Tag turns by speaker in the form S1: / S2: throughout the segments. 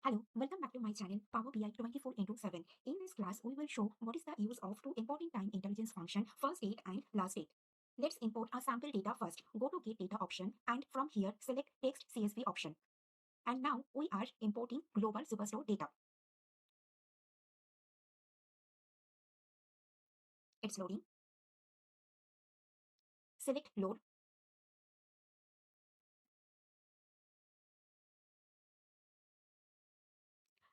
S1: Hello, welcome back to my channel Power BI 24/7. In this class, we will show what is the use of two important time intelligence function, first date and last date. Let's import our sample data first. Go to get data option and from here select text CSV option. And now we are importing global superstore data. It's loading. Select load.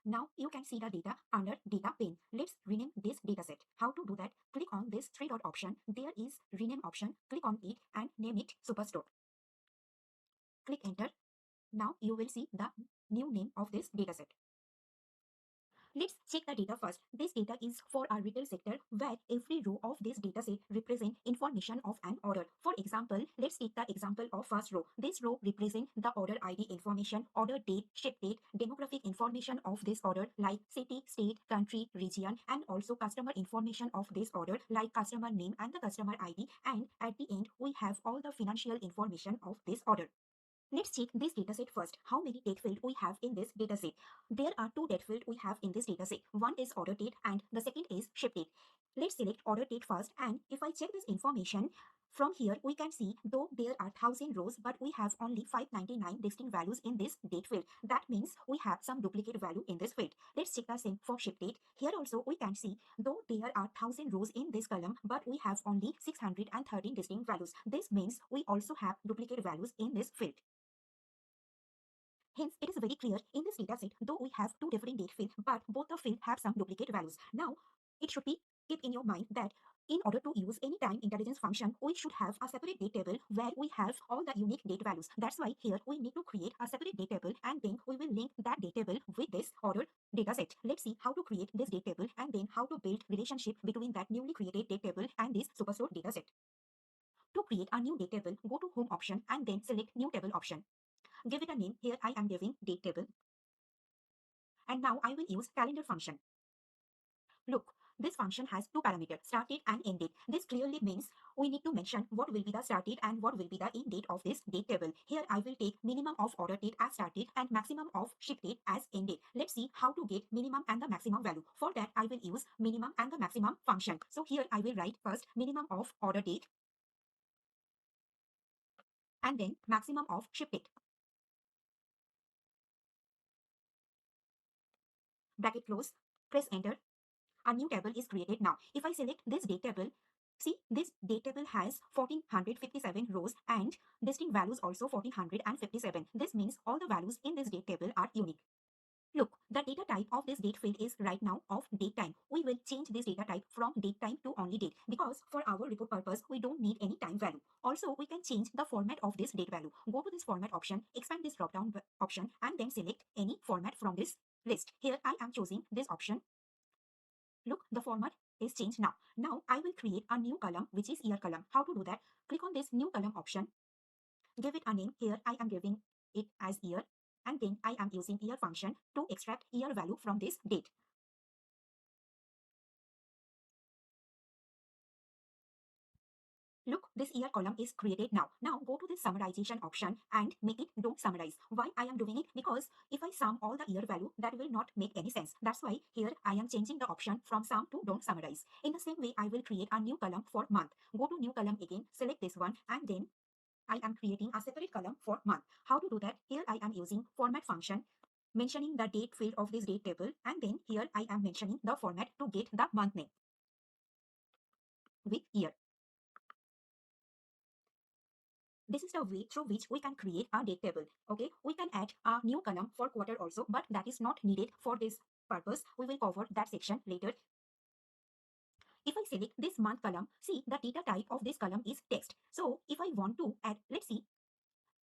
S1: Now you can see the data under data pane. Let's rename this dataset. How to do that? Click on this three dot option. There is rename option. Click on it and name it superstore. Click enter. Now you will see the new name of this dataset. Let's check the data first. This data is for our retail sector where every row of this dataset represents information of an order. For example, let's take the example of first row. This row represents the order ID information, order date, ship date, demographic information of this order like city, state, country, region, and also customer information of this order like customer name and the customer ID. And at the end, we have all the financial information of this order. Let's check this dataset first. How many date field we have in this dataset? There are two date field we have in this dataset. One is order date and the second is ship date. Let's select order date first, and if I check this information, from here we can see though there are 1000 rows, but we have only 599 distinct values in this date field. That means we have some duplicate value in this field. Let's check the same for ship date. Here also we can see though there are 1000 rows in this column, but we have only 613 distinct values. This means we also have duplicate values in this field. Hence, it is very clear in this dataset, though we have two different date fields, but both the fields have some duplicate values. Now, it should be keep in your mind that in order to use any time intelligence function, we should have a separate date table where we have all the unique date values. That's why here we need to create a separate date table, and then we will link that date table with this order dataset. Let's see how to create this date table and then how to build relationship between that newly created date table and this superstore dataset. To create a new date table, go to Home option and then select New Table option. Give it a name. Here I am giving date table. And now I will use calendar function. Look, this function has two parameters, start date and end date. This clearly means we need to mention what will be the start date and what will be the end date of this date table. Here I will take minimum of order date as start date and maximum of ship date as end date. Let's see how to get minimum and the maximum value. For that I will use minimum and the maximum function. So here I will write first minimum of order date and then maximum of ship date. Bracket close, press enter. A new table is created now. If I select this date table, see this date table has 1457 rows and distinct values also 1457. This means all the values in this date table are unique. Look, the data type of this date field is right now of date time. We will change this data type from date time to only date because for our report purpose, we don't need any time value. Also, we can change the format of this date value. Go to this format option, expand this drop down option and then select any format from this list. Here I am choosing this option. Look, the format is changed now. Now I will create a new column, which is year column. How to do that? Click on this new column option. Give it a name. Here I am giving it as year. And then I am using year function to extract year value from this date. Look, this year column is created now. Now go to this summarization option and make it don't summarize. Why I am doing it? Because if I sum all the year value, that will not make any sense. That's why here I am changing the option from sum to don't summarize. In the same way, I will create a new column for month. Go to new column again, select this one, and then I am creating a separate column for month. How to do that? Here I am using format function, mentioning the date field of this date table, and then here I am mentioning the format to get the month name with year. This is the way through which we can create a date table. Okay, we can add a new column for quarter also, but that is not needed for this purpose. We will cover that section later. If I select this month column, see the data type of this column is text. So if I want to add, let's see,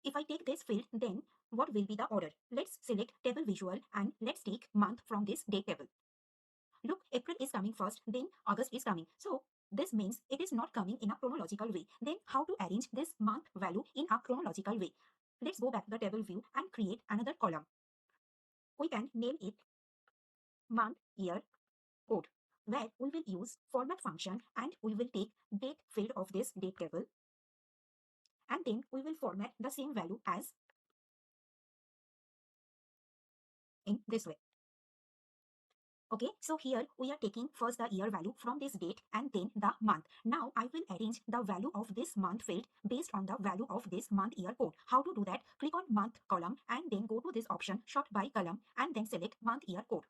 S1: if I take this field, then what will be the order? Let's select table visual and let's take month from this date table. Look, April is coming first, then August is coming. So this means it is not coming in a chronological way. Then how to arrange this month value in a chronological way? Let's go back to the table view and create another column. We can name it month, year, code, where we will use format function and we will take date field of this date table. And then we will format the same value as in this way. Okay, so here we are taking first the year value from this date and then the month. Now I will arrange the value of this month field based on the value of this month year code. How to do that? Click on month column and then go to this option sort by column and then select month year code.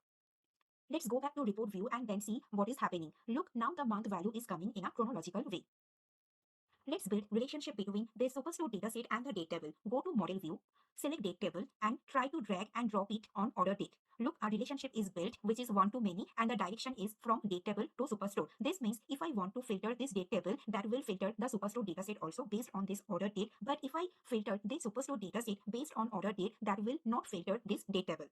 S1: Let's go back to report view and then see what is happening. Look, now the month value is coming in a chronological way. Let's build relationship between the superstore dataset and the date table. Go to model view, select date table and try to drag and drop it on order date. Look, a relationship is built which is one to many and the direction is from date table to superstore. This means if I want to filter this date table, that will filter the superstore dataset also based on this order date. But if I filter the superstore dataset based on order date, that will not filter this date table.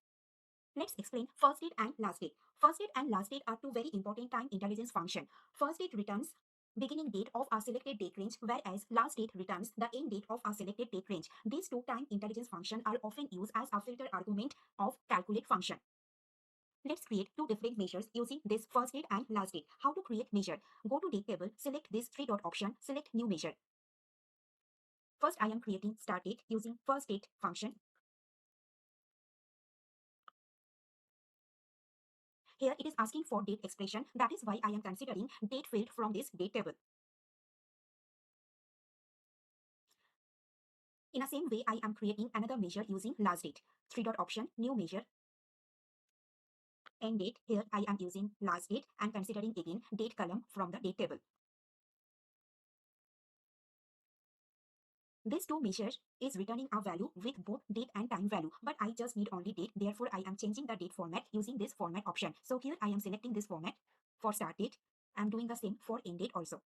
S1: Let's explain first date and last date. First date and last date are two very important time intelligence function. First date returns beginning date of our selected date range, whereas last date returns the end date of our selected date range. These two time intelligence functions are often used as a filter argument of calculate function. Let's create two different measures using this first date and last date. How to create measure? Go to date table, select this three dot option, select new measure. First, I am creating start date using first date function. Here it is asking for date expression. That is why I am considering date field from this date table. In the same way, I am creating another measure using last date. Three dot option, new measure, end date. Here I am using last date and considering again date column from the date table. This two measures is returning a value with both date and time value, but I just need only date. Therefore, I am changing the date format using this format option. So here I am selecting this format for start date. I am doing the same for end date also.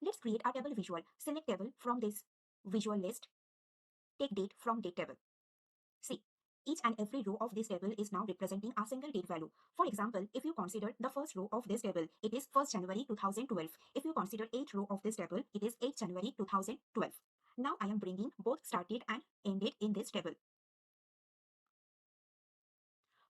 S1: Let's create a table visual. Select table from this visual list. Take date from date table. See, each and every row of this table is now representing a single date value. For example, if you consider the first row of this table, it is 1st January 2012. If you consider 8th row of this table, it is 8th January 2012. Now I am bringing both start date and end date in this table.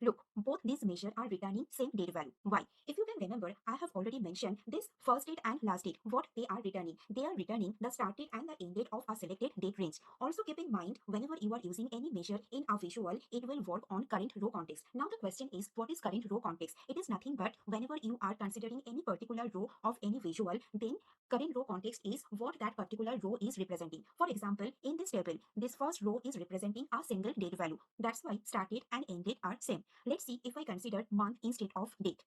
S1: Look, both these measures are returning same date value. Why? If you can remember, I have already mentioned this first date and last date. What they are returning? They are returning the start date and the end date of a selected date range. Also keep in mind, whenever you are using any measure in a visual, it will work on current row context. Now the question is, what is current row context? It is nothing but whenever you are considering any particular row of any visual, then current row context is what that particular row is representing. For example, in this table, this first row is representing a single date value. That's why start date and end date are same. Let's see if I consider month instead of date.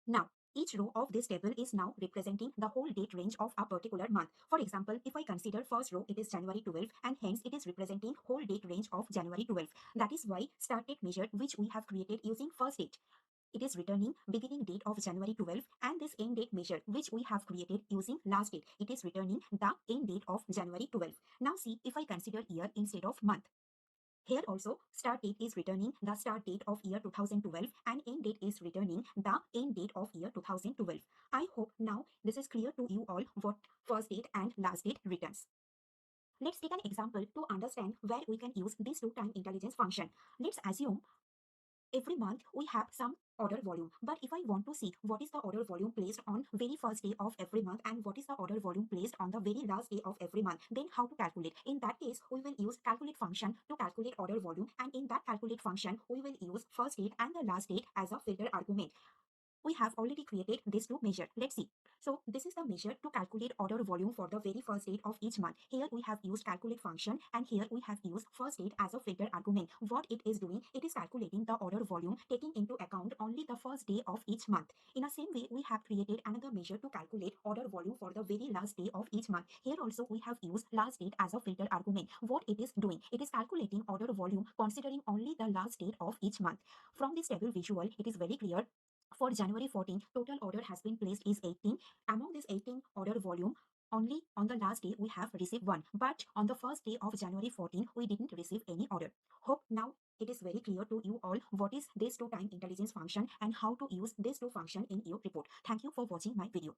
S1: Now, each row of this table is now representing the whole date range of a particular month. For example, if I consider first row, it is January 12 and hence it is representing whole date range of January 12. That is why start date measure which we have created using first date. It is returning beginning date of January 12 and this end date measure which we have created using last date. It is returning the end date of January 12. Now see if I consider year instead of month. Here also, start date is returning the start date of year 2012 and end date is returning the end date of year 2012. I hope now this is clear to you all what first date and last date returns. Let's take an example to understand where we can use this two time intelligence function. Let's assume every month we have some order volume, but if I want to see what is the order volume placed on very first day of every month and what is the order volume placed on the very last day of every month, then how to calculate? In that case, we will use calculate function to calculate order volume, and in that calculate function we will use first date and the last date as a filter argument. We have already created this to measure. Let's see. So this is the measure to calculate order volume for the very first date of each month. Here we have used calculate function and here we have used first date as a filter argument. What it is doing, it is calculating the order volume taking into account only the first day of each month. In the same way, we have created another measure to calculate order volume for the very last day of each month. Here also we have used last date as a filter argument. What it is doing, it is calculating order volume considering only the last date of each month. From this table visual, it is very clear. For January 14, total order has been placed is 18. Among this 18 order volume, only on the last day we have received one. But on the first day of January 14, we didn't receive any order. Hope now it is very clear to you all what is this two time intelligence function and how to use this two function in your report. Thank you for watching my video.